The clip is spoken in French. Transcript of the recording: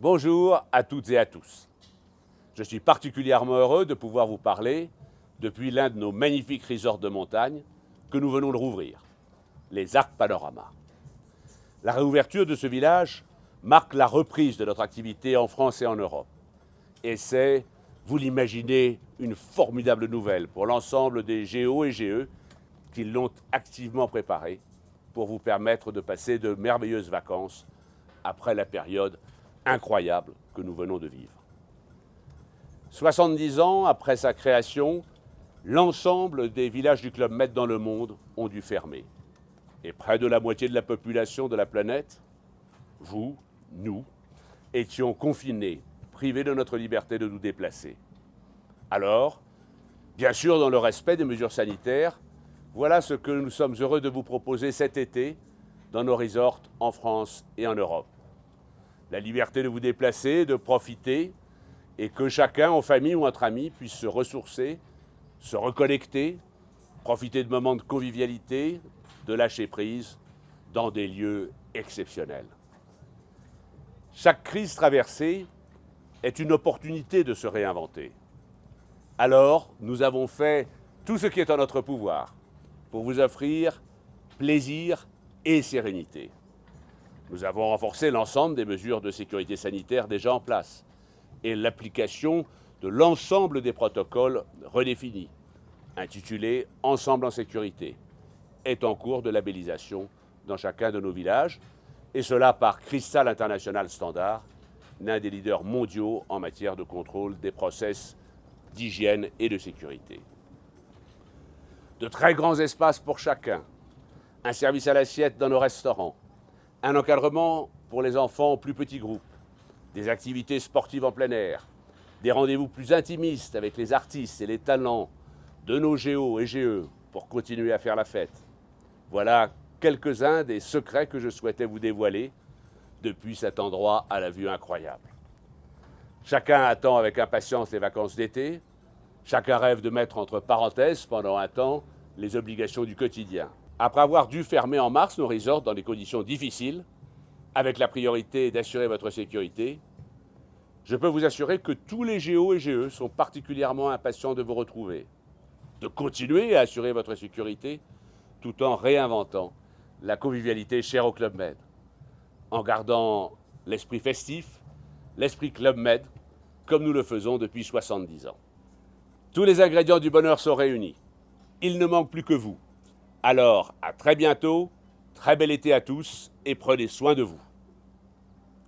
Bonjour à toutes et à tous. Je suis particulièrement heureux de pouvoir vous parler depuis l'un de nos magnifiques resorts de montagne que nous venons de rouvrir, les Arcs Panorama. La réouverture de ce village marque la reprise de notre activité en France et en Europe. Et c'est, vous l'imaginez, une formidable nouvelle pour l'ensemble des GO et GE qui l'ont activement préparé pour vous permettre de passer de merveilleuses vacances après la période incroyable que nous venons de vivre. 70 ans après sa création, l'ensemble des villages du Club Med dans le monde ont dû fermer. Et près de la moitié de la population de la planète, vous, nous, étions confinés, privés de notre liberté de nous déplacer. Alors, bien sûr dans le respect des mesures sanitaires, voilà ce que nous sommes heureux de vous proposer cet été dans nos resorts en France et en Europe. La liberté de vous déplacer, de profiter, et que chacun, en famille ou entre amis, puisse se ressourcer, se reconnecter, profiter de moments de convivialité, de lâcher prise, dans des lieux exceptionnels. Chaque crise traversée est une opportunité de se réinventer. Alors, nous avons fait tout ce qui est en notre pouvoir pour vous offrir plaisir et sérénité. Nous avons renforcé l'ensemble des mesures de sécurité sanitaire déjà en place et l'application de l'ensemble des protocoles redéfinis, intitulés « Ensemble en sécurité », est en cours de labellisation dans chacun de nos villages, et cela par Crystal International Standard, l'un des leaders mondiaux en matière de contrôle des process d'hygiène et de sécurité. De très grands espaces pour chacun, un service à l'assiette dans nos restaurants, un encadrement pour les enfants en plus petits groupes, des activités sportives en plein air, des rendez-vous plus intimistes avec les artistes et les talents de nos GO et GE pour continuer à faire la fête. Voilà quelques-uns des secrets que je souhaitais vous dévoiler depuis cet endroit à la vue incroyable. Chacun attend avec impatience les vacances d'été, chacun rêve de mettre entre parenthèses pendant un temps les obligations du quotidien. Après avoir dû fermer en mars nos resorts dans des conditions difficiles, avec la priorité d'assurer votre sécurité, je peux vous assurer que tous les GO et GE sont particulièrement impatients de vous retrouver, de continuer à assurer votre sécurité tout en réinventant la convivialité chère au Club Med, en gardant l'esprit festif, l'esprit Club Med, comme nous le faisons depuis 70 ans. Tous les ingrédients du bonheur sont réunis. Il ne manque plus que vous. Alors, à très bientôt, très bel été à tous et prenez soin de vous.